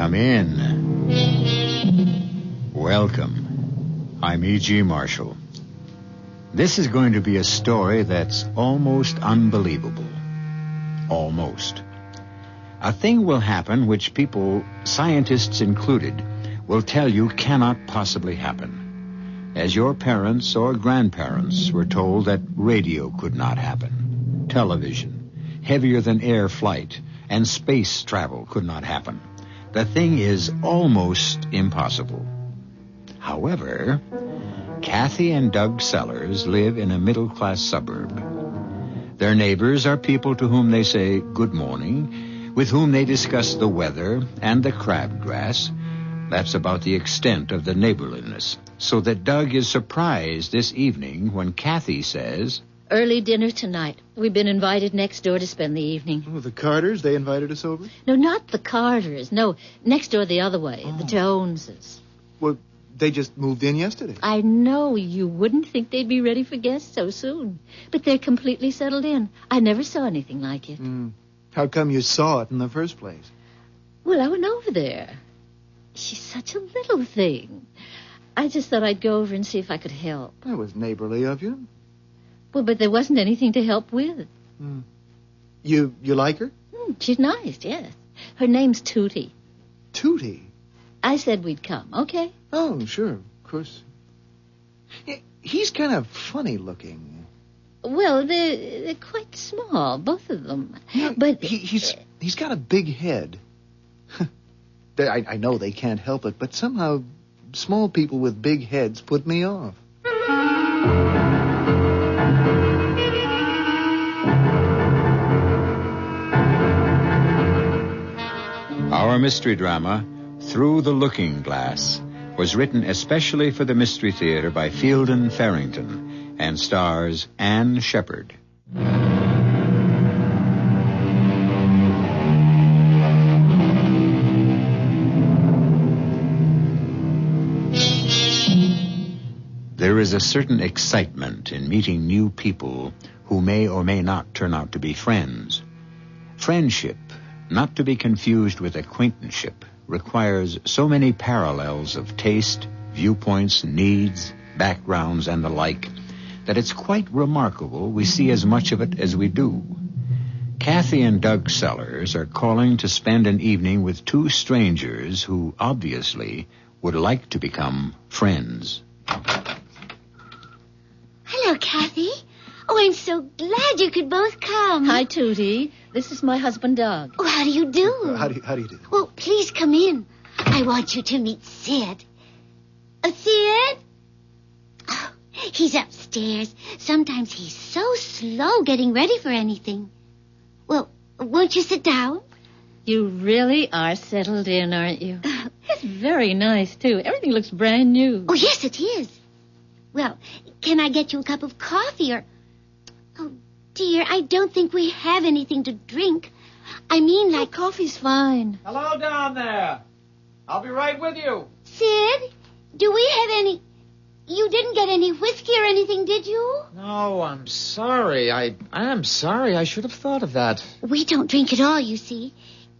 Come in. Welcome. I'm E.G. Marshall. This is going to be a story that's almost unbelievable. Almost. A thing will happen which people, scientists included, will tell you cannot possibly happen. As your parents or grandparents were told that radio could not happen. Television, heavier than air flight, and space travel could not happen. The thing is almost impossible. However, Kathy and Doug Sellers live in a middle-class suburb. Their neighbors are people to whom they say good morning, with whom they discuss the weather and the crabgrass. That's about the extent of the neighborliness. So that Doug is surprised this evening when Kathy says, "Early dinner tonight. We've been invited next door to spend the evening." Oh, the Carters, they invited us over? No, not the Carters. No, next door the other way, the Joneses. Well, they just moved in yesterday. I know you wouldn't think they'd be ready for guests so soon, but they're completely settled in. I never saw anything like it. How come you saw it in the first place? Well, I went over there. She's such a little thing. I just thought I'd go over and see if I could help. That was neighborly of you. Well, but there wasn't anything to help with. You like her? She's nice, yes. Her name's Tootie. Tootie? I said we'd come, okay? Oh, sure, of course. He's kind of funny looking. Well, they're quite small, both of them. Yeah, but he's got a big head. I know they can't help it, but somehow small people with big heads put me off. Our mystery drama, Through the Looking Glass, was written especially for the Mystery Theater by Fielden Farrington and stars Anne Shepard. There is a certain excitement in meeting new people who may or may not turn out to be friends. Friendship, not to be confused with acquaintanceship, requires so many parallels of taste, viewpoints, needs, backgrounds, and the like, that it's quite remarkable we see as much of it as we do. Kathy and Doug Sellers are calling to spend an evening with two strangers who obviously would like to become friends. Hello, Kathy. Oh, I'm so glad you could both come. Hi, Tootie. This is my husband, Doug. Oh, how do you do? How do you do? Well, please come in. I want you to meet Sid. Sid? Oh, he's upstairs. Sometimes he's so slow getting ready for anything. Well, won't you sit down? You really are settled in, aren't you? It's very nice, too. Everything looks brand new. Oh, yes, it is. Well, can I get you a cup of coffee or... Oh, dear, I don't think we have anything to drink. I mean, like... Oh, coffee's fine. Hello down there. I'll be right with you. Sid, do we have any... You didn't get any whiskey or anything, did you? No, I'm sorry. I am sorry. I should have thought of that. We don't drink at all, you see.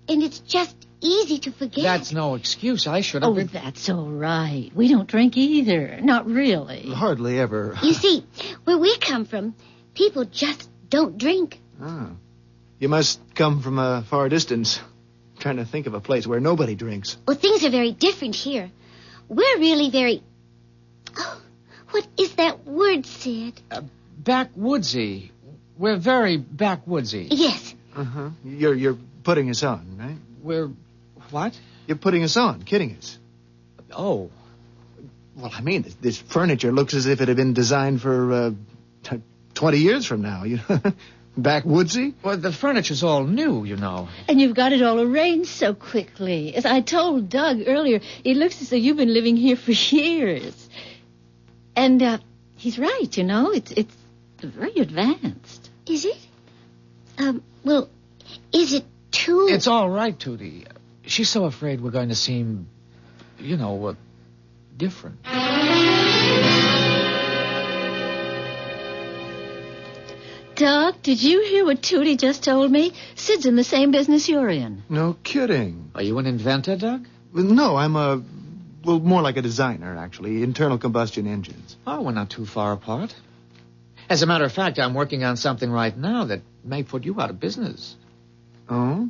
And it's just easy to forget. That's no excuse. I should have Oh, been... that's all right. We don't drink either. Not really. Hardly ever. You see, where we come from, people just don't drink. Oh. You must come from a far distance. I'm trying to think of a place where nobody drinks. Well, things are very different here. We're really very... Oh, what is that word, Sid? Backwoodsy. We're very backwoodsy. Yes. Uh-huh. You're putting us on, right? We're... What? You're putting us on, kidding us. Oh. Well, I mean, this furniture looks as if it had been designed for 20 years from now. You know? Backwoodsy? Well, the furniture's all new, you know. And you've got it all arranged so quickly. As I told Doug earlier, it looks as though you've been living here for years. And he's right, you know. It's very advanced. Is it? Well, is it too... It's all right, Tootie. She's so afraid we're going to seem, you know, different. Doug, did you hear what Tootie just told me? Sid's in the same business you're in. No kidding. Are you an inventor, Doug? No, I'm more like a designer, actually. Internal combustion engines. Oh, we're not too far apart. As a matter of fact, I'm working on something right now that may put you out of business. Oh?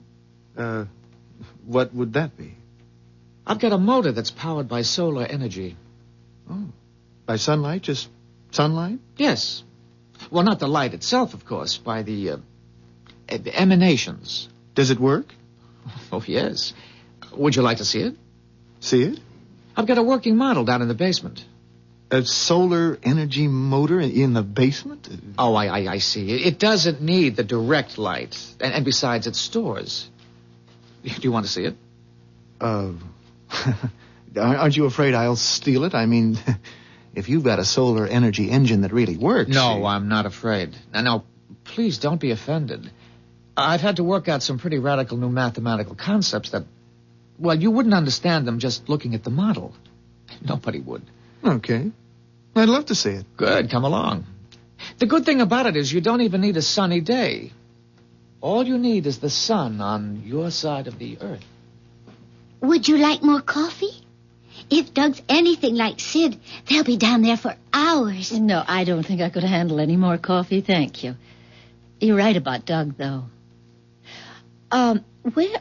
What would that be? I've got a motor that's powered by solar energy. Oh. By sunlight? Just sunlight? Yes. Well, not the light itself, of course, by the emanations. Does it work? Oh, yes. Would you like to see it? See it? I've got a working model down in the basement. A solar energy motor in the basement? Oh, I see. It doesn't need the direct light. And besides, it stores. Do you want to see it? Aren't you afraid I'll steal it? I mean, if you've got a solar energy engine that really works... No, I'm not afraid. Now, please don't be offended. I've had to work out some pretty radical new mathematical concepts that, well, you wouldn't understand them just looking at the model. Nobody would. Okay. I'd love to see it. Good, come along. The good thing about it is you don't even need a sunny day. All you need is the sun on your side of the earth. Would you like more coffee? If Doug's anything like Sid, they'll be down there for hours. No, I don't think I could handle any more coffee, thank you. You're right about Doug, though.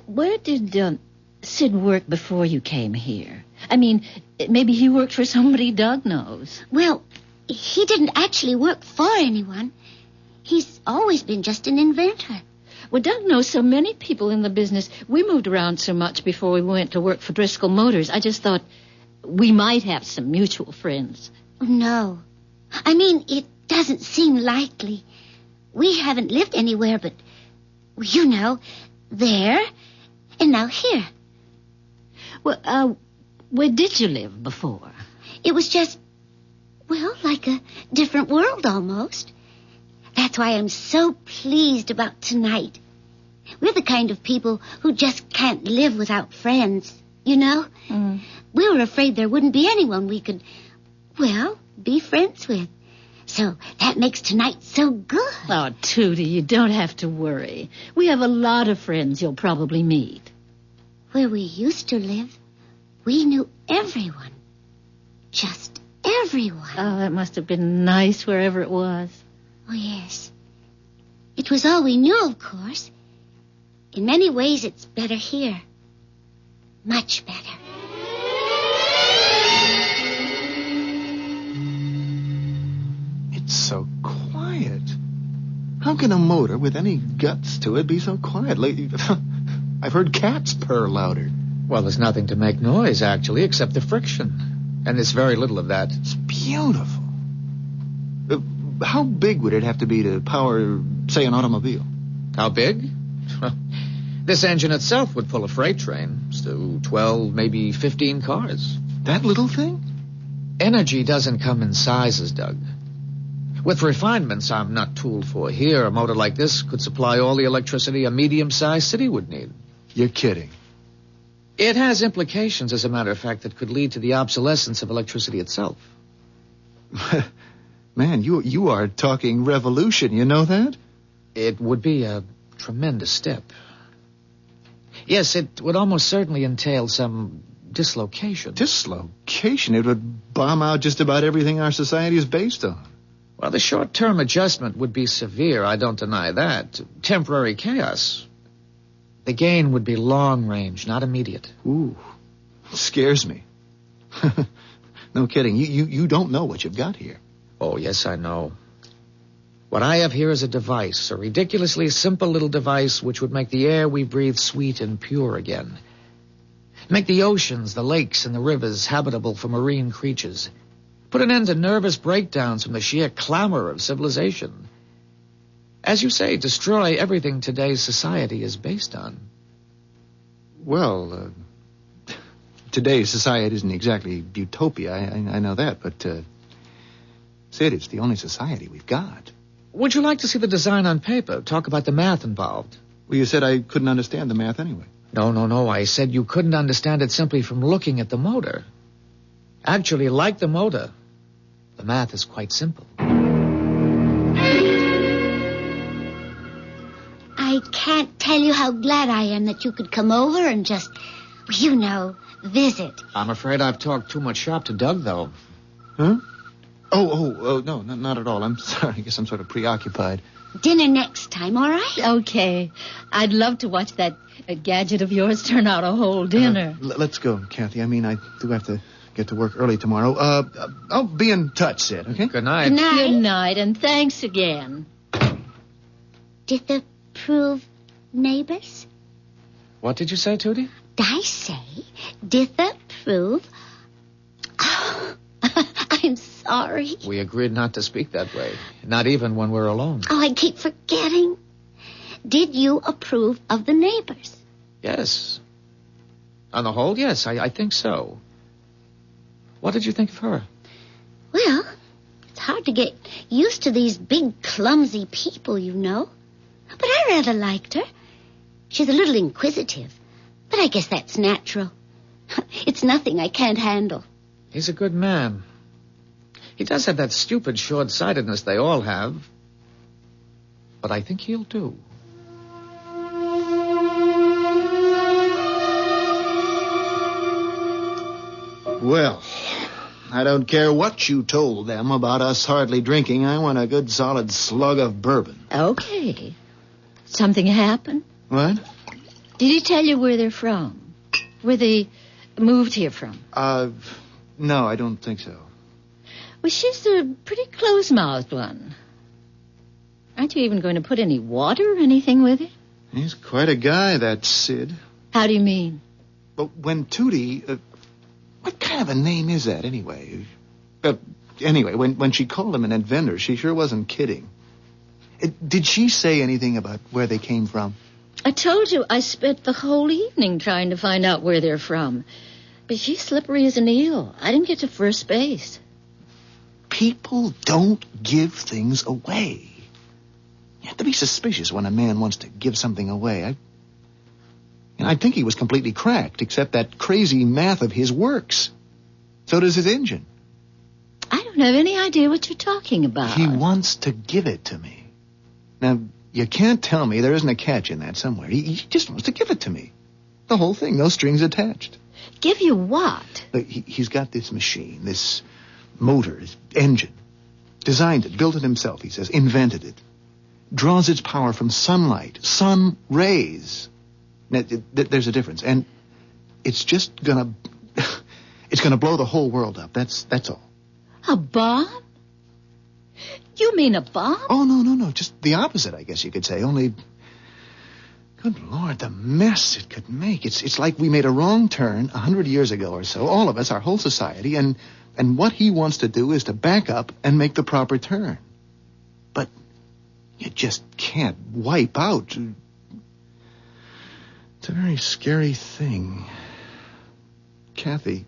Where did Sid work before you came here? I mean, maybe he worked for somebody Doug knows. Well, he didn't actually work for anyone. He's always been just an inventor. Well, Doug knows so many people in the business. We moved around so much before we went to work for Driscoll Motors. I just thought we might have some mutual friends. No. I mean, it doesn't seem likely. We haven't lived anywhere but, you know, there and now here. Well, where did you live before? It was just, well, like a different world almost. That's why I'm so pleased about tonight. We're the kind of people who just can't live without friends, you know? Mm. We were afraid there wouldn't be anyone we could, well, be friends with. So that makes tonight so good. Oh, Tootie, you don't have to worry. We have a lot of friends you'll probably meet. Where we used to live, we knew everyone. Just everyone. Oh, that must have been nice wherever it was. Oh, yes. It was all we knew, of course. In many ways, it's better here. Much better. It's so quiet. How can a motor with any guts to it be so quiet? I've heard cats purr louder. Well, there's nothing to make noise, actually, except the friction. And there's very little of that. It's beautiful. How big would it have to be to power, say, an automobile? How big? This engine itself would pull a freight train. So 12, maybe 15 cars. That little thing? Energy doesn't come in sizes, Doug. With refinements I'm not tooled for here, a motor like this could supply all the electricity a medium-sized city would need. You're kidding. It has implications, as a matter of fact, that could lead to the obsolescence of electricity itself. Man, you are talking revolution, you know that? It would be a tremendous step. Yes, it would almost certainly entail some dislocation. Dislocation? It would bomb out just about everything our society is based on. Well, the short-term adjustment would be severe, I don't deny that. Temporary chaos. The gain would be long-range, not immediate. Ooh, scares me. No kidding. You don't know what you've got here. Oh, yes, I know. What I have here is a device, a ridiculously simple little device which would make the air we breathe sweet and pure again. Make the oceans, the lakes, and the rivers habitable for marine creatures. Put an end to nervous breakdowns from the sheer clamor of civilization. As you say, destroy everything today's society is based on. Well, today's society isn't exactly utopia, I know that, but, Sid, it's the only society we've got. Would you like to see the design on paper? Talk about the math involved. Well, you said I couldn't understand the math anyway. No. I said you couldn't understand it simply from looking at the motor. Actually, like the motor, the math is quite simple. I can't tell you how glad I am that you could come over and just, you know, visit. I'm afraid I've talked too much shop to Doug, though. Huh? No, not at all. I'm sorry. I guess I'm sort of preoccupied. Dinner next time, all right? Okay. I'd love to watch that gadget of yours turn out a whole dinner. Let's go, Kathy. I mean, I do have to get to work early tomorrow. I'll be in touch, Sid, okay? Good night. Good night. Good night, and thanks again. Disapprove neighbors? What did you say, Tootie? I say disapprove. Oh, I'm sorry. We agreed not to speak that way. Not even when we're alone. Oh, I keep forgetting. Did you approve of the neighbors? Yes. On the whole, yes, I think so. What did you think of her? Well, it's hard to get used to these big, clumsy people, you know. But I rather liked her. She's a little inquisitive, but I guess that's natural. It's nothing I can't handle. He's a good man. He does have that stupid short-sightedness they all have. But I think he'll do. Well, I don't care what you told them about us hardly drinking. I want a good solid slug of bourbon. Okay. Something happened? What? Did he tell you where they're from? Where they moved here from? No, I don't think so. Well, she's a pretty close-mouthed one. Aren't you even going to put any water or anything with it? He's quite a guy, that Sid. How do you mean? But when Tootie... what kind of a name is that, anyway? Anyway, when she called him an inventor, she sure wasn't kidding. Did she say anything about where they came from? I told you I spent the whole evening trying to find out where they're from. But she's slippery as an eel. I didn't get to first base. People don't give things away. You have to be suspicious when a man wants to give something away. I think he was completely cracked, except that crazy math of his works. So does his engine. I don't have any idea what you're talking about. He wants to give it to me. Now, you can't tell me there isn't a catch in that somewhere. He just wants to give it to me. The whole thing, no strings attached. Give you what? Look, he's got this machine, this motor, this engine. Designed it, built it himself, he says, invented it. Draws its power from sunlight, sun rays. Now, there's a difference, and it's just gonna... it's gonna blow the whole world up, that's all. A bomb? You mean a bomb? Oh, no, just the opposite, I guess you could say, only... Good Lord, the mess it could make. It's like we made a wrong turn 100 years ago or so, all of us, our whole society, and what he wants to do is to back up and make the proper turn. But you just can't wipe out. It's a very scary thing. Kathy.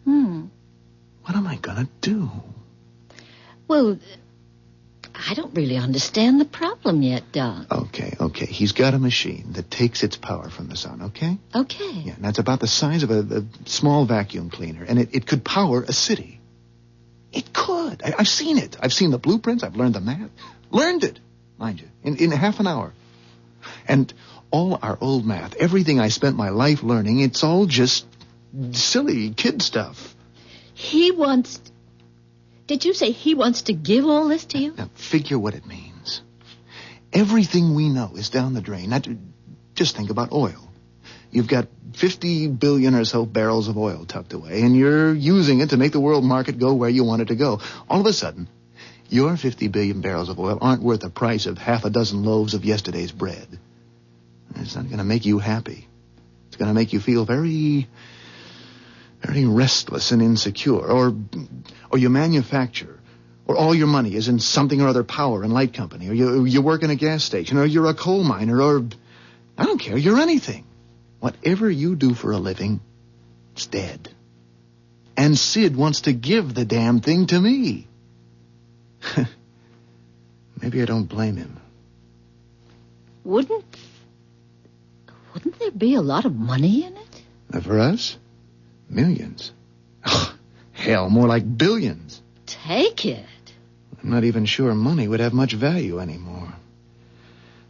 What am I gonna do? Well, I don't really understand the problem yet, Doug. Okay. He's got a machine that takes its power from the sun, okay? Okay. Yeah, and that's about the size of a small vacuum cleaner, and it could power a city. It could. I've seen it. I've seen the blueprints. I've learned the math. Learned it, mind you, in half an hour. And all our old math, everything I spent my life learning, it's all just silly kid stuff. Did you say he wants to give all this to you? Now, figure what it means. Everything we know is down the drain. Now, just think about oil. You've got 50 billion or so barrels of oil tucked away, and you're using it to make the world market go where you want it to go. All of a sudden, your 50 billion barrels of oil aren't worth the price of half a dozen loaves of yesterday's bread. It's not going to make you happy. It's going to make you feel very, very restless and insecure. Or you manufacture, or all your money is in something or other power and light company, or you work in a gas station, or you're a coal miner, or I don't care, you're anything. Whatever you do for a living, it's dead. And Sid wants to give the damn thing to me. Maybe I don't blame him. Wouldn't there be a lot of money in it? For us? Millions. Oh, hell, more like billions. Take it. I'm not even sure money would have much value anymore.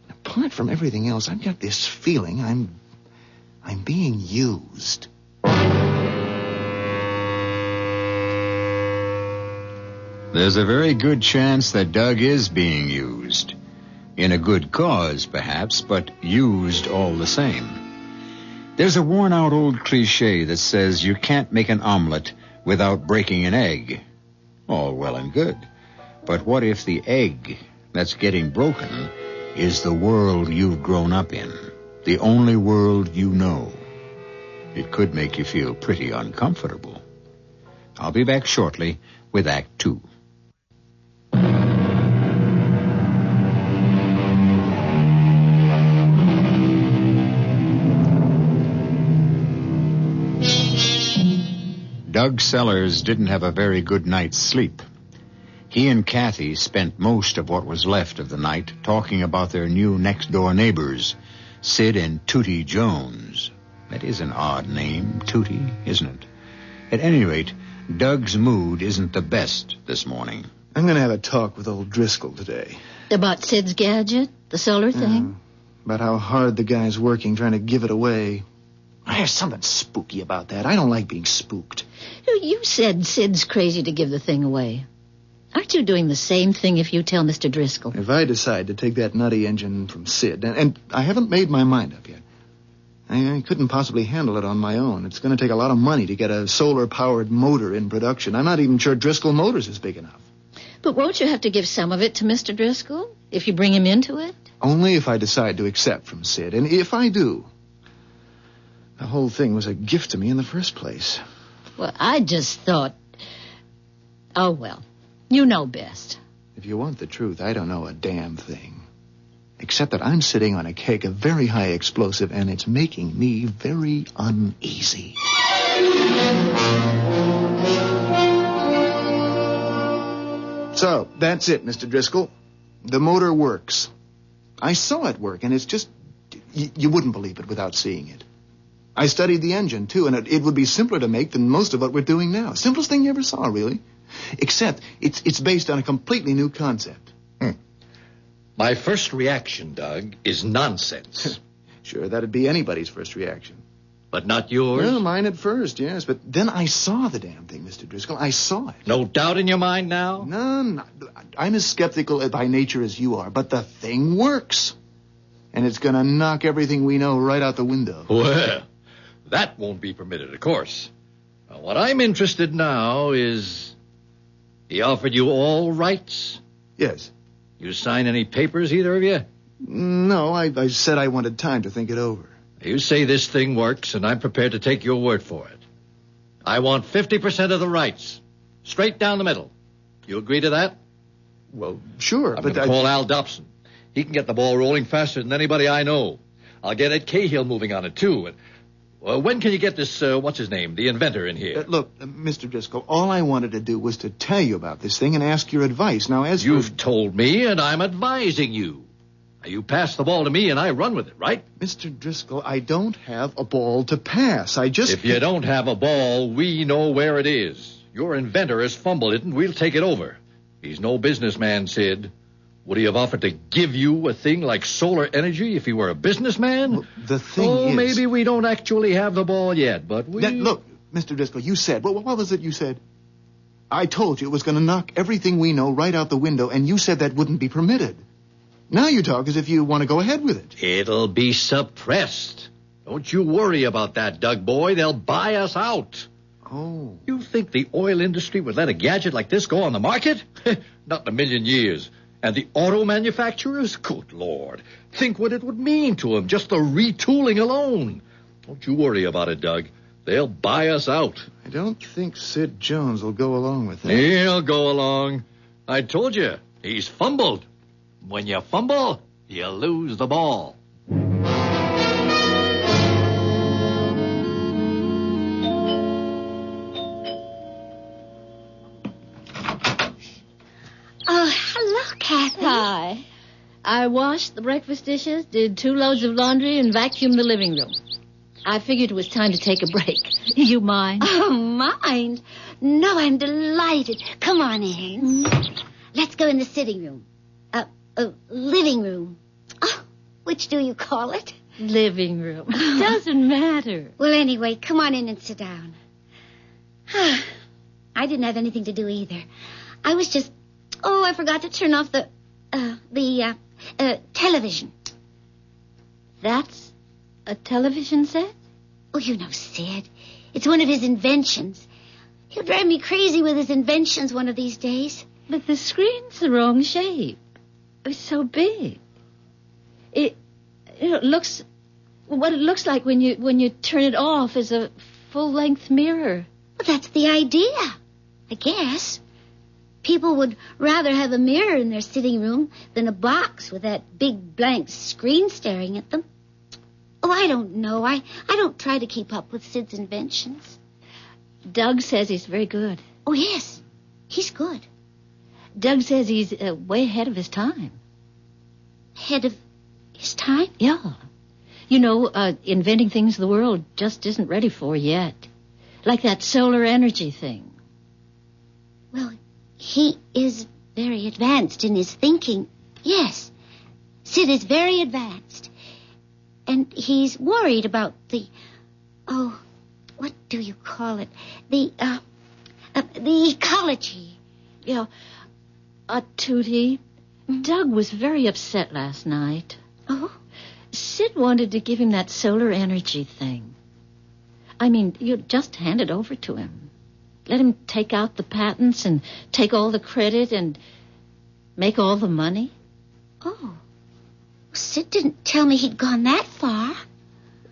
Apart from everything else, I've got this feeling I'm being used. There's a very good chance that Doug is being used. In a good cause, perhaps, but used all the same. There's a worn-out old cliche that says you can't make an omelet without breaking an egg. All well and good. But what if the egg that's getting broken is the world you've grown up in? The only world you know. It could make you feel pretty uncomfortable. I'll be back shortly with Act 2. Doug Sellers didn't have a very good night's sleep. He and Kathy spent most of what was left of the night talking about their new next-door neighbors, Sid and Tootie Jones. That is an odd name, Tootie, isn't it? At any rate, Doug's mood isn't the best this morning. I'm going to have a talk with old Driscoll today. About Sid's gadget, the solar thing? About how hard the guy's working trying to give it away. There's something spooky about that. I don't like being spooked. You said Sid's crazy to give the thing away. Aren't you doing the same thing if you tell Mr. Driscoll? If I decide to take that nutty engine from Sid, and I haven't made my mind up yet. I couldn't possibly handle it on my own. It's going to take a lot of money to get a solar-powered motor in production. I'm not even sure Driscoll Motors is big enough. But won't you have to give some of it to Mr. Driscoll if you bring him into it? Only if I decide to accept from Sid. And if I do, the whole thing was a gift to me in the first place. Well, I just thought... Oh, well, you know best. If you want the truth, I don't know a damn thing. Except that I'm sitting on a keg of very high explosive, and it's making me very uneasy. So, that's it, Mr. Driscoll. The motor works. I saw it work, and it's just... You wouldn't believe it without seeing it. I studied the engine, too, and it would be simpler to make than most of what we're doing now. Simplest thing you ever saw, really. Except it's based on a completely new concept. My first reaction, Doug, is nonsense. Sure, that'd be anybody's first reaction. But not yours? Well, mine at first, yes. But then I saw the damn thing, Mr. Driscoll. I saw it. No doubt in your mind now? No. I'm as skeptical by nature as you are, but the thing works. And it's going to knock everything we know right out the window. Well, that won't be permitted, of course. Now, what I'm interested now is... He offered you all rights? Yes. You sign any papers, either of you? No, I said I wanted time to think it over. You say this thing works, and I'm prepared to take your word for it. I want 50% of the rights. Straight down the middle. You agree to that? Well, sure, I'm but going to call Al Dobson. He can get the ball rolling faster than anybody I know. I'll get Ed Cahill moving on it, too. And, when can you get this, what's his name, the inventor in here? Look, Mr. Driscoll, all I wanted to do was to tell you about this thing and ask your advice. Now, as You've told me, and I'm advising you. Now, you pass the ball to me, and I run with it, right? Mr. Driscoll, I don't have a ball to pass. If you don't have a ball, we know where it is. Your inventor has fumbled it, and we'll take it over. He's no businessman, Sid. Would he have offered to give you a thing like solar energy if he were a businessman? Well, the thing is... maybe we don't actually have the ball yet, but we... Look, Mr. Driscoll, you said... What was it you said? I told you it was going to knock everything we know right out the window, and you said that wouldn't be permitted. Now you talk as if you want to go ahead with it. It'll be suppressed. Don't you worry about that, Doug boy. They'll buy us out. Oh. You think the oil industry would let a gadget like this go on the market? Not in a million years. And the auto manufacturers? Good Lord. Think what it would mean to them, just the retooling alone. Don't you worry about it, Doug. They'll buy us out. I don't think Sid Jones will go along with that. He'll go along. I told you, he's fumbled. When you fumble, you lose the ball. Oh, hello, Kathy. Hi. I washed the breakfast dishes, did 2 loads of laundry, and vacuumed the living room. I figured it was time to take a break. You mind? Oh, mind? No, I'm delighted. Come on in. Let's go in the sitting room. Living room. Oh, which do you call it? Living room. Doesn't matter. Well, anyway, come on in and sit down. I didn't have anything to do either. I was just... Oh, I forgot to turn off the television. That's a television set? Oh, you know Sid. It's one of his inventions. He'll drive me crazy with his inventions one of these days. But the screen's the wrong shape. It's so big. It looks... What it looks like when you turn it off is a full-length mirror. Well, that's the idea, I guess. People would rather have a mirror in their sitting room than a box with that big blank screen staring at them. Oh, I don't know. I don't try to keep up with Sid's inventions. Doug says he's very good. Oh, yes. He's good. Doug says he's way ahead of his time. Ahead of his time? Yeah. You know, inventing things the world just isn't ready for yet. Like that solar energy thing. Well, he is very advanced in his thinking. Yes, Sid is very advanced. And he's worried about what do you call it? The ecology. Yeah. Tootie, Doug was very upset last night. Oh? Sid wanted to give him that solar energy thing. I mean, you just hand it over to him. Let him take out the patents and take all the credit and make all the money. Oh. Sid didn't tell me he'd gone that far.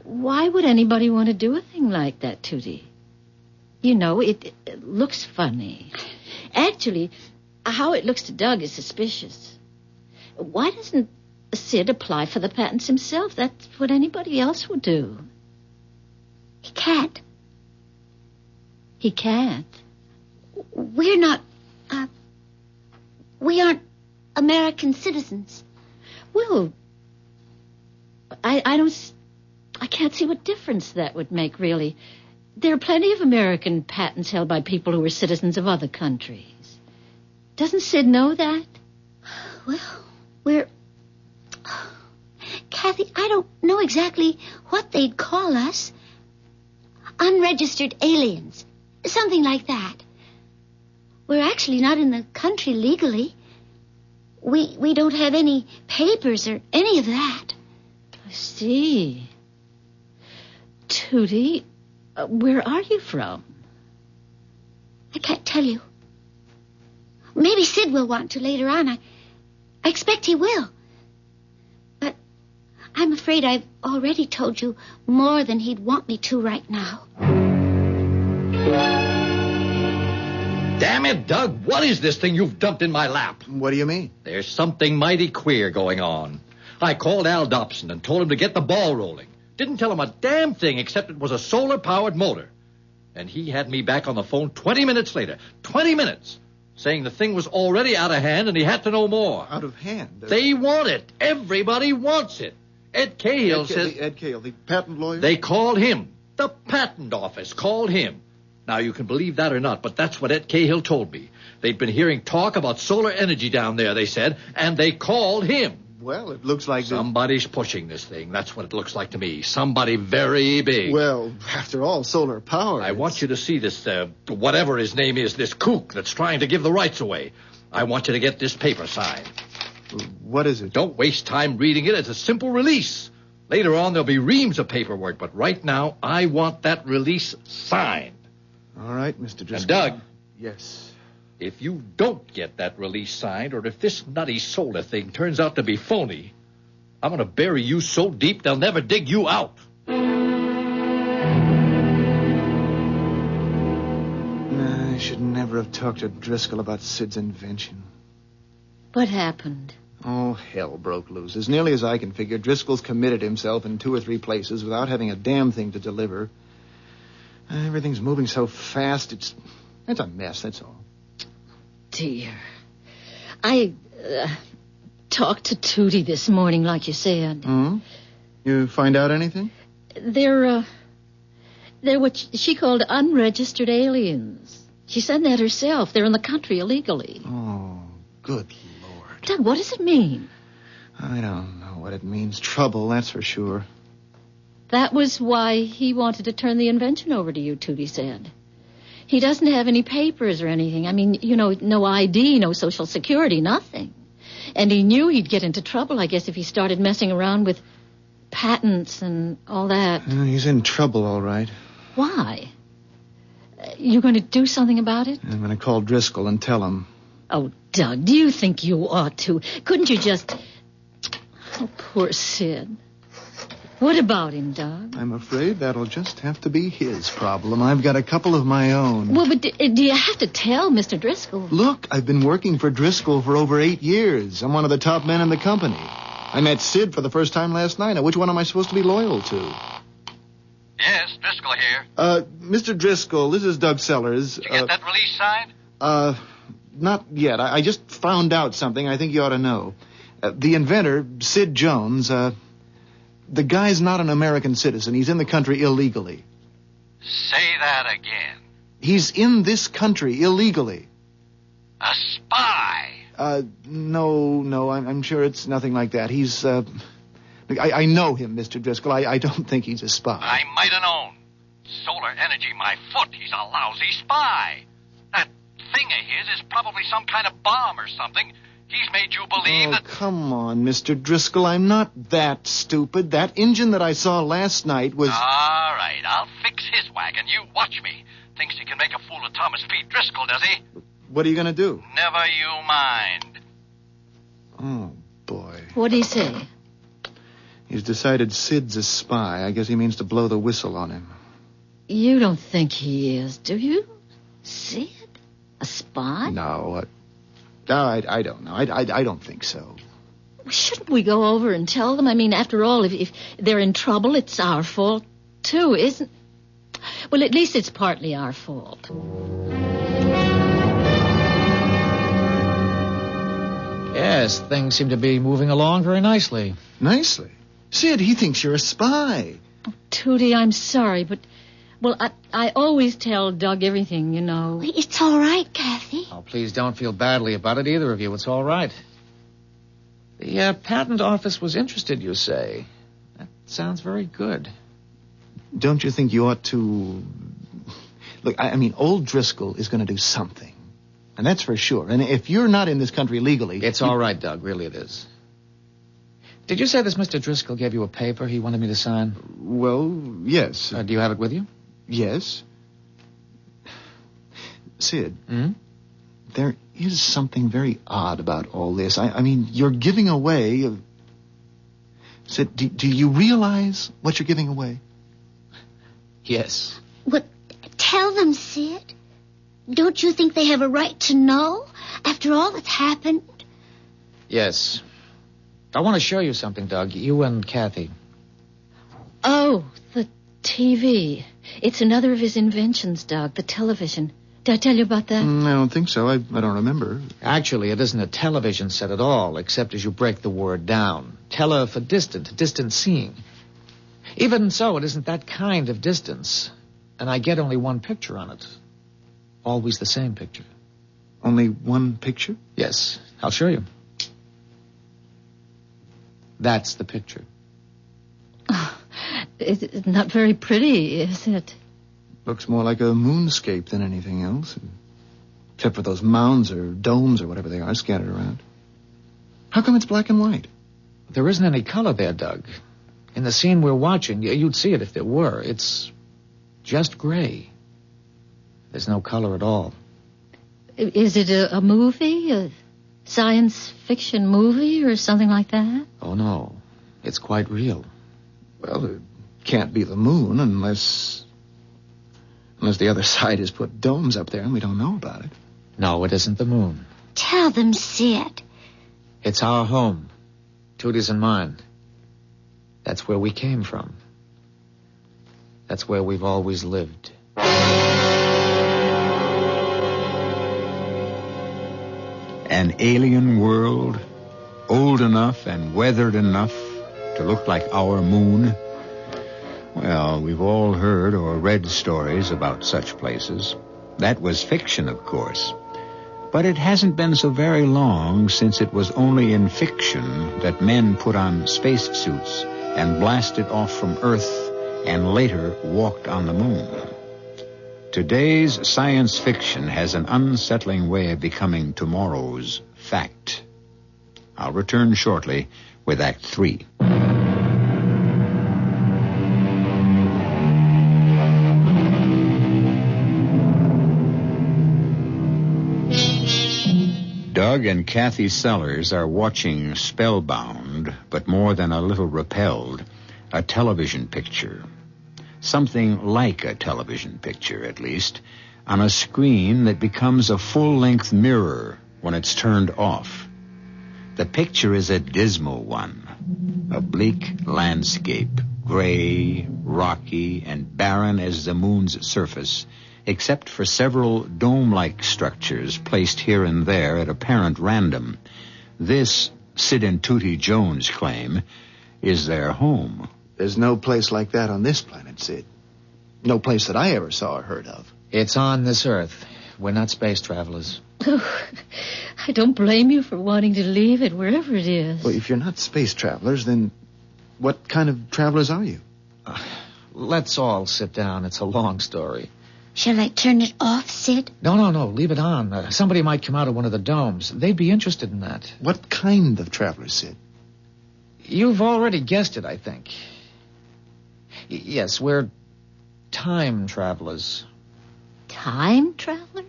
Why would anybody want to do a thing like that, Tootie? You know, it looks funny. Actually, how it looks to Doug is suspicious. Why doesn't Sid apply for the patents himself? That's what anybody else would do. He can't. He can't? We're not, we aren't American citizens. Well, I can't see what difference that would make, really. There are plenty of American patents held by people who are citizens of other countries. Doesn't Sid know that? Well, Kathy, I don't know exactly what they'd call us. Unregistered aliens. Something like that. We're actually not in the country legally. We don't have any papers or any of that. I see. Tootie, where are you from? I can't tell you. Maybe Sid will want to later on. I expect he will. But I'm afraid I've already told you more than he'd want me to right now. Damn it, Doug, what is this thing you've dumped in my lap? What do you mean? There's something mighty queer going on. I called Al Dobson and told him to get the ball rolling. Didn't tell him a damn thing except it was a solar-powered motor. And he had me back on the phone 20 minutes later. 20 minutes! Saying the thing was already out of hand and he had to know more. Out of hand? They want it. Everybody wants it. Ed Cahill says... Ed Cahill, the patent lawyer? They called him. The patent office called him. Now, you can believe that or not, but that's what Ed Cahill told me. They'd been hearing talk about solar energy down there, they said, and they called him. Well, it looks like... Somebody's pushing this thing. That's what it looks like to me. Somebody very big. Well, after all, solar power... I want you to see this, whatever his name is, this kook that's trying to give the rights away. I want you to get this paper signed. What is it? Don't waste time reading it. It's a simple release. Later on, there'll be reams of paperwork, but right now, I want that release signed. All right, Mr. Driscoll. And Doug. Yes? If you don't get that release signed, or if this nutty solar thing turns out to be phony, I'm going to bury you so deep they'll never dig you out. I should never have talked to Driscoll about Sid's invention. What happened? Oh, hell broke loose. As nearly as I can figure, Driscoll's committed himself in 2 or 3 places without having a damn thing to deliver. Everything's moving so fast, it's a mess, that's all. Dear. I talked to Tootie this morning, like you said. Hmm? You find out anything? They're what she called unregistered aliens. She said that herself. They're in the country illegally. Oh, good Lord. Doug, what does it mean? I don't know what it means. Trouble, that's for sure. That was why he wanted to turn the invention over to you, Tootie said. He doesn't have any papers or anything. I mean, no ID, no Social Security, nothing. And he knew he'd get into trouble, I guess, if he started messing around with patents and all that. He's in trouble, all right. Why? You going to do something about it? I'm going to call Driscoll and tell him. Oh, Doug, do you think you ought to? Couldn't you just... Oh, poor Sid. What about him, Doug? I'm afraid that'll just have to be his problem. I've got a couple of my own. Well, but do you have to tell Mr. Driscoll? Look, I've been working for Driscoll for over 8 years. I'm one of the top men in the company. I met Sid for the first time last night. Now, which one am I supposed to be loyal to? Yes, Driscoll here. Mr. Driscoll, this is Doug Sellers. Did you get that release signed? Not yet. I just found out something I think you ought to know. The inventor, Sid Jones, the guy's not an American citizen. He's in the country illegally. Say that again. He's in this country illegally. A spy? No, I'm sure it's nothing like that. He's, I know him, Mr. Driscoll. I don't think he's a spy. I might have known. Solar energy, my foot. He's a lousy spy. That thing of his is probably some kind of bomb or something. He's made you believe that... Come on, Mr. Driscoll. I'm not that stupid. That engine that I saw last night was... All right, I'll fix his wagon. You watch me. Thinks he can make a fool of Thomas P. Driscoll, does he? What are you going to do? Never you mind. Oh, boy. What'd he say? He's decided Sid's a spy. I guess he means to blow the whistle on him. You don't think he is, do you? Sid? A spy? No, I don't know. I don't think so. Shouldn't we go over and tell them? I mean, after all, if they're in trouble, it's our fault, too, isn't... Well, at least it's partly our fault. Yes, things seem to be moving along very nicely. Nicely? Sid, he thinks you're a spy. Oh, Tootie, I'm sorry, but... Well, I always tell Doug everything, you know. It's all right, Kathy. Oh, please don't feel badly about it, either of you. It's all right. The patent office was interested, you say. That sounds very good. Don't you think you ought to... Look, I mean, old Driscoll is going to do something. And that's for sure. And if you're not in this country legally... It's all right, Doug. Really it is. Did you say this Mr. Driscoll gave you a paper he wanted me to sign? Well, yes. Do you have it with you? Yes. Sid, Hmm? there is something very odd about all this. I mean, you're giving away... Sid, do you realize what you're giving away? Yes. What? Tell them, Sid. Don't you think they have a right to know after all that's happened? Yes. I want to show you something, Doug. You and Kathy. Oh, the TV. It's another of his inventions, Doug, the television. Did I tell you about that? I don't think so. I don't remember. Actually, it isn't a television set at all, except as you break the word down. Tele for distant seeing. Even so, it isn't that kind of distance. And I get only one picture on it. Always the same picture. Only one picture? Yes, I'll show you. That's the picture. Oh, it's not very pretty, is it? Looks more like a moonscape than anything else. Except for those mounds or domes or whatever they are scattered around. How come it's black and white? There isn't any color there, Doug. In the scene we're watching, you'd see it if there were. It's just gray. There's no color at all. Is it a movie? A science fiction movie or something like that? Oh, no. It's quite real. Well, it can't be the moon unless the other side has put domes up there and we don't know about it. No, it isn't the moon. Tell them, Sid. It's our home. Tootie's and mine. That's where we came from. That's where we've always lived. An alien world, old enough and weathered enough to look like our moon. Well, we've all heard or read stories about such places. That was fiction, of course. But it hasn't been so very long since it was only in fiction that men put on spacesuits and blasted off from Earth and later walked on the moon. Today's science fiction has an unsettling way of becoming tomorrow's fact. I'll return shortly with Act 3. Doug and Kathy Sellers are watching spellbound, but more than a little repelled, a television picture. Something like a television picture, at least, on a screen that becomes a full-length mirror when it's turned off. The picture is a dismal one, a bleak landscape, gray, rocky, and barren as the moon's surface, except for several dome-like structures placed here and there at apparent random. This, Sid and Tootie Jones claim, is their home. There's no place like that on this planet, Sid. No place that I ever saw or heard of. It's on this Earth. We're not space travelers. Oh, I don't blame you for wanting to leave it, wherever it is. Well, if you're not space travelers, then what kind of travelers are you? Let's all sit down. It's a long story. Shall I turn it off, Sid? No. Leave it on. Somebody might come out of one of the domes. They'd be interested in that. What kind of travelers, Sid? You've already guessed it, I think. Yes, we're time travelers. Time travelers?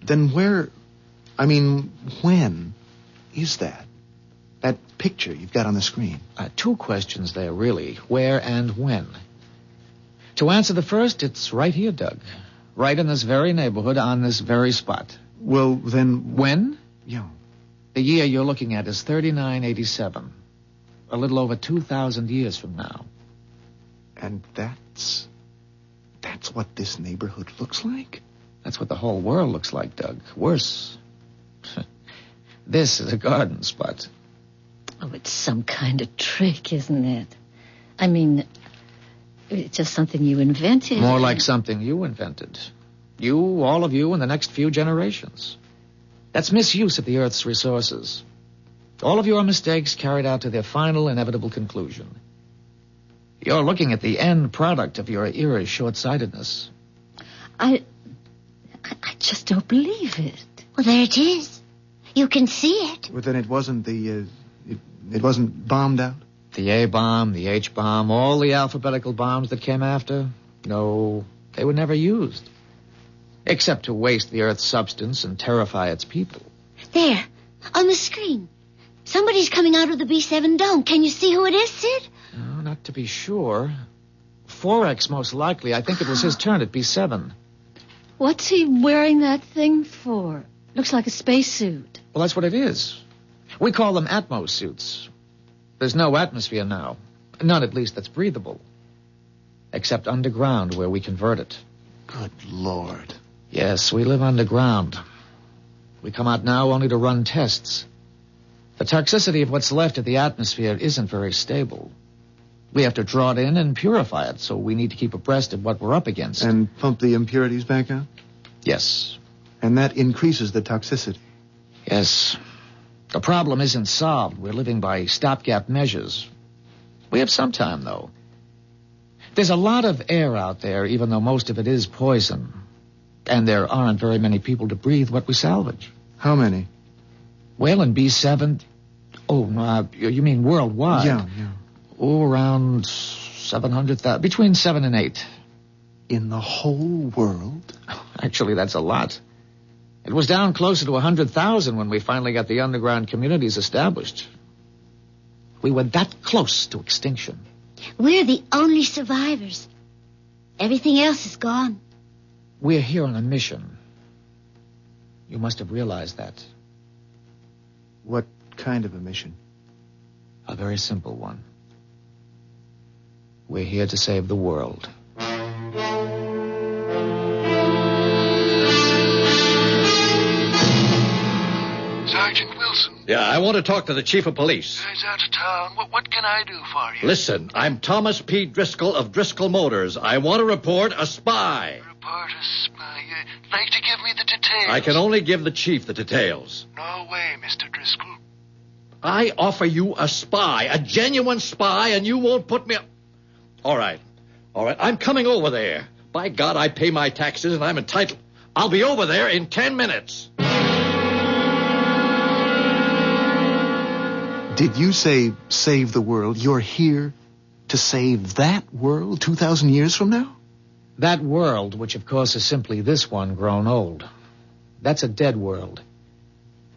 Then when is that? That picture you've got on the screen. Two questions there, really. Where and when? To answer the first, it's right here, Doug. Right in this very neighborhood, on this very spot. Well, then... When? Yeah. The year you're looking at is 3987. A little over 2,000 years from now. And that's what this neighborhood looks like? That's what the whole world looks like, Doug. Worse. This is a garden spot. Oh, it's some kind of trick, isn't it? I mean, it's just something you invented. More like something you invented. You, all of you, in the next few generations. That's misuse of the Earth's resources. All of your mistakes carried out to their final, inevitable conclusion. You're looking at the end product of your era's short-sightedness. I just don't believe it. Well, there it is. You can see it. Well, then it wasn't it wasn't bombed out? The A-bomb, the H-bomb, all the alphabetical bombs that came after? No, they were never used. Except to waste the Earth's substance and terrify its people. There, on the screen. Somebody's coming out of the B7 dome. Can you see who it is, Sid? No, not to be sure. Forex, most likely. I think it was his turn at B7. What's he wearing that thing for? Looks like a spacesuit. Well, that's what it is. We call them Atmos suits. There's no atmosphere now. None, at least, that's breathable. Except underground, where we convert it. Good Lord. Yes, we live underground. We come out now only to run tests. The toxicity of what's left of the atmosphere isn't very stable. We have to draw it in and purify it, so we need to keep abreast of what we're up against. And pump the impurities back out? Yes. And that increases the toxicity? Yes. The problem isn't solved. We're living by stopgap measures. We have some time, though. There's a lot of air out there, even though most of it is poison. And there aren't very many people to breathe what we salvage. How many? Well, in B7... Oh, you mean worldwide? Yeah. Oh, around 700,000. Between 7 and 8. In the whole world? Actually, that's a lot. It was down closer to 100,000 when we finally got the underground communities established. We were that close to extinction. We're the only survivors. Everything else is gone. We're here on a mission. You must have realized that. What kind of a mission? A very simple one. We're here to save the world. Sergeant Wilson. Yeah, I want to talk to the chief of police. He's out of town. What can I do for you? Listen, I'm Thomas P. Driscoll of Driscoll Motors. I want to report a spy. Report a spy. You'd like to give me the details? I can only give the chief the details. No way, Mr. Driscoll. I offer you a spy, a genuine spy, and you won't put me... All right. I'm coming over there. By God, I pay my taxes and I'm entitled. I'll be over there in 10 minutes. Did you say save the world? You're here to save that world 2,000 years from now? That world, which of course is simply this one grown old. That's a dead world.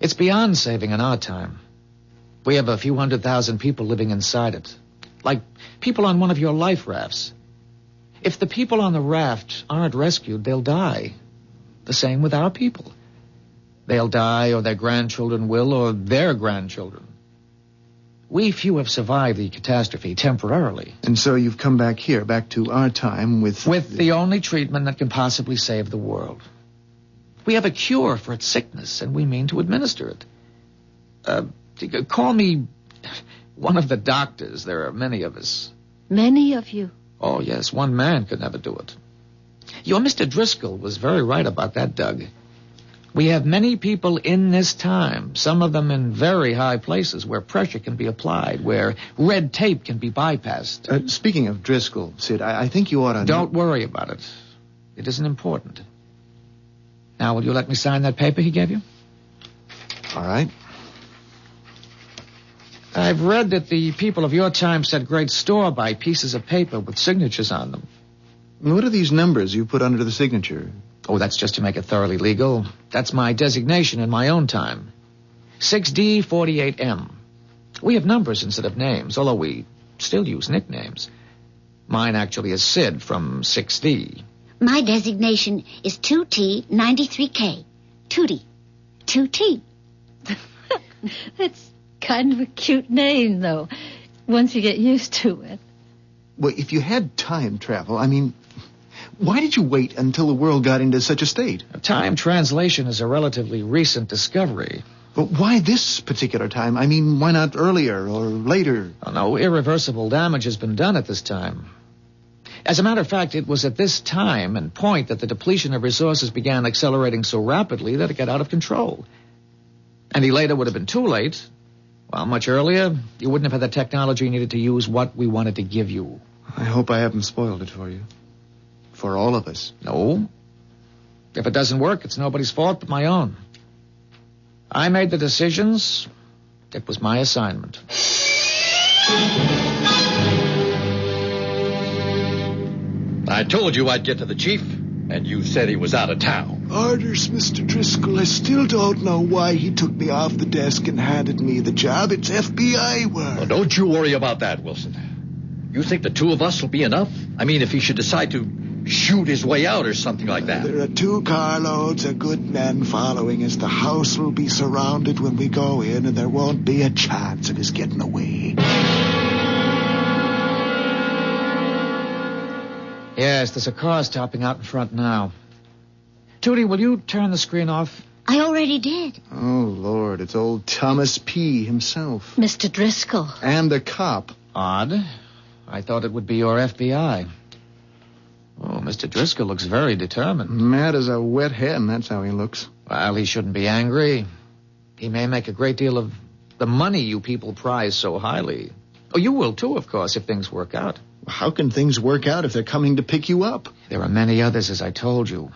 It's beyond saving in our time. We have a few 100,000 people living inside it. Like people on one of your life rafts. If the people on the raft aren't rescued, they'll die. The same with our people. They'll die, or their grandchildren will, or their grandchildren. We few have survived the catastrophe temporarily. And so you've come back here, back to our time with... With the only treatment that can possibly save the world. We have a cure for its sickness, and we mean to administer it. Call me one of the doctors. There are many of us. Many of you? Oh, yes, one man could never do it. Your Mr. Driscoll was very right about that, Doug. We have many people in this time, some of them in very high places where pressure can be applied, where red tape can be bypassed. Speaking of Driscoll, Sid, I think you ought to... Don't worry about it. It isn't important. Now, will you let me sign that paper he gave you? All right. I've read that the people of your time set great store by pieces of paper with signatures on them. What are these numbers you put under the signature? Oh, that's just to make it thoroughly legal. That's my designation in my own time. 6D48M. We have numbers instead of names, although we still use nicknames. Mine actually is Sid from 6D. My designation is 2T93K. Tootie. 2T. That's kind of a cute name, though, once you get used to it. Well, if you had time travel, I mean, why did you wait until the world got into such a state? Time translation is a relatively recent discovery. But why this particular time? I mean, why not earlier or later? Oh, no, irreversible damage has been done at this time. As a matter of fact, it was at this time and point that the depletion of resources began accelerating so rapidly that it got out of control. Any later would have been too late. Well, much earlier, you wouldn't have had the technology needed to use what we wanted to give you. I hope I haven't spoiled it for you. For all of us. No. If it doesn't work, it's nobody's fault but my own. I made the decisions. It was my assignment. I told you I'd get to the chief, and you said he was out of town. Orders, Mr. Driscoll. I still don't know why he took me off the desk and handed me the job. It's FBI work. Well, don't you worry about that, Wilson. You think the two of us will be enough? I mean, if he should decide to shoot his way out or something like that. There are 2 carloads of good men following us. The house will be surrounded when we go in, and there won't be a chance of his getting away. Yes, there's a car stopping out in front now. Tootie, will you turn the screen off? I already did. Oh, Lord, it's old Thomas P. himself. Mr. Driscoll. And a cop. Odd. I thought it would be your FBI. Oh, Mr. Driscoll looks very determined. Mad as a wet hen, that's how he looks. Well, he shouldn't be angry. He may make a great deal of the money you people prize so highly. Oh, you will too, of course, if things work out. How can things work out if they're coming to pick you up? There are many others, as I told you.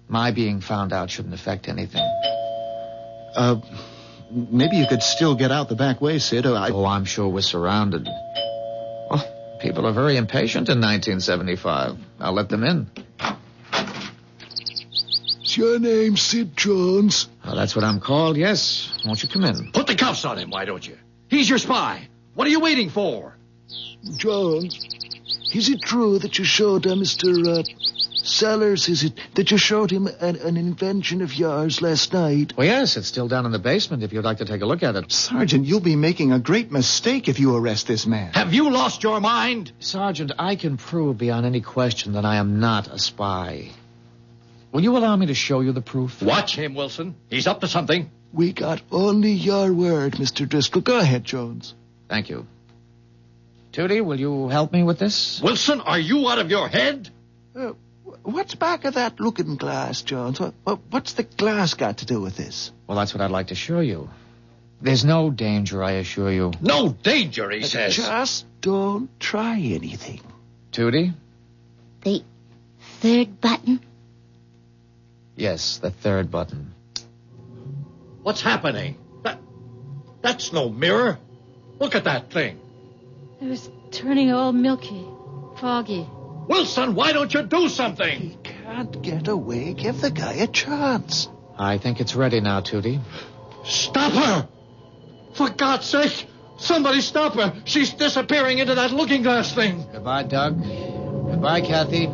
My being found out shouldn't affect anything. Maybe you could still get out the back way, Sid. Oh, I'm sure we're surrounded. Oh, people are very impatient in 1975. I'll let them in. Is your name Sid Jones? Well, that's what I'm called, yes. Won't you come in? Put the cuffs on him, why don't you? He's your spy. What are you waiting for? Jones, is it true that you showed Mr. Sellers, is it that you showed him an invention of yours last night? Well, yes, it's still down in the basement if you'd like to take a look at it. Sergeant, you'll be making a great mistake if you arrest this man. Have you lost your mind? Sergeant, I can prove beyond any question that I am not a spy. Will you allow me to show you the proof? Watch him, Wilson. He's up to something. We got only your word, Mr. Driscoll. Go ahead, Jones. Thank you. Tootie, will you help me with this? Wilson, are you out of your head? What's back of that looking glass, Jones? What's the glass got to do with this? Well, that's what I'd like to show you. There's no danger, I assure you. No danger, he says. Just don't try anything. Tootie? The third button? Yes, the third button. What's happening? That's no mirror. Look at that thing. It was turning all milky, foggy. Wilson, why don't you do something? He can't get away. Give the guy a chance. I think it's ready now, Tootie. Stop her! For God's sake, somebody stop her. She's disappearing into that looking glass thing. Goodbye, Doug. Goodbye, Kathy.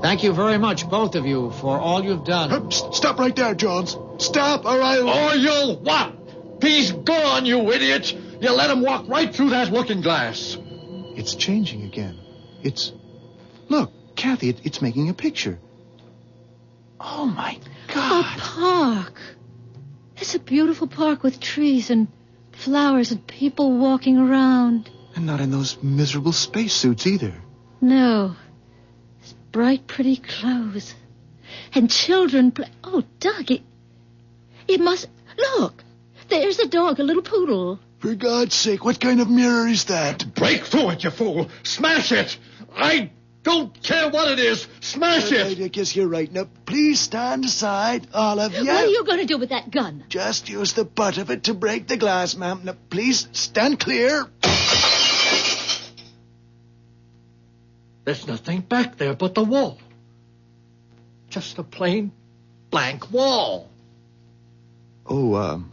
Thank you very much, both of you, for all you've done. Stop right there, Jones. Stop, or I'll... Or you'll what? He's gone, you idiot. You let him walk right through that looking glass. It's changing again. Look, Kathy, it's making a picture. Oh, my God. A park. It's a beautiful park with trees and flowers and people walking around. And not in those miserable spacesuits either. No. It's bright, pretty clothes. And children play... Oh, Doug, it must... Look, there's a dog, a little poodle. For God's sake, what kind of mirror is that? Break through it, you fool. Smash it. I don't care what it is. Smash it. I guess you're right. Now, please stand aside, all of you. What are you going to do with that gun? Just use the butt of it to break the glass, ma'am. Now, please stand clear. There's nothing back there but the wall. Just a plain blank wall. Oh,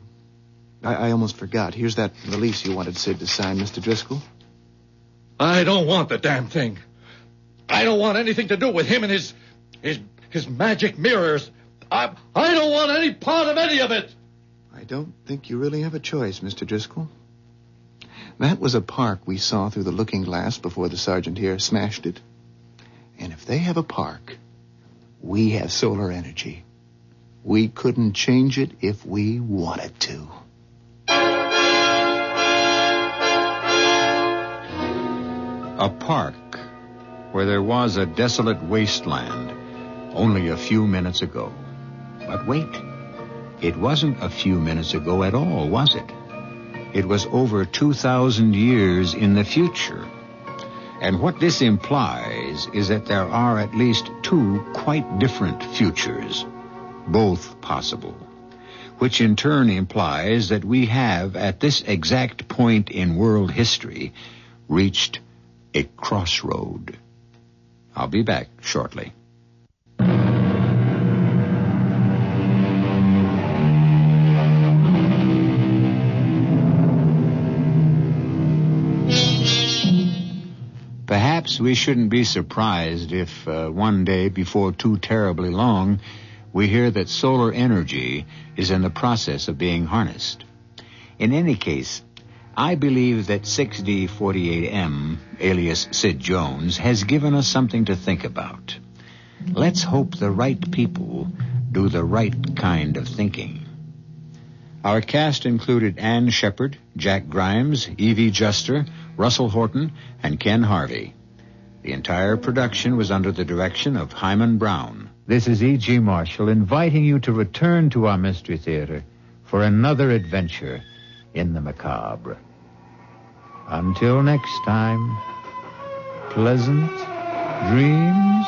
I almost forgot. Here's that release you wanted Sid to sign, Mr. Driscoll. I don't want the damn thing. I don't want anything to do with him and his magic mirrors. I don't want any part of any of it. I don't think you really have a choice, Mr. Driscoll. That was a park we saw through the looking glass before the sergeant here smashed it. And if they have a park, we have solar energy. We couldn't change it if we wanted to. A park where there was a desolate wasteland only a few minutes ago. But wait, it wasn't a few minutes ago at all, was it? It was over 2,000 years in the future. And what this implies is that there are at least two quite different futures, both possible, which in turn implies that we have, at this exact point in world history, reached a crossroad. I'll be back shortly. Perhaps we shouldn't be surprised if one day, before too terribly long, we hear that solar energy is in the process of being harnessed. In any case, I believe that 6D48M, alias Sid Jones, has given us something to think about. Let's hope the right people do the right kind of thinking. Our cast included Ann Shepard, Jack Grimes, Evie Juster, Russell Horton, and Ken Harvey. The entire production was under the direction of Hyman Brown. This is E.G. Marshall inviting you to return to our Mystery Theater for another adventure in the macabre. Until next time, pleasant dreams.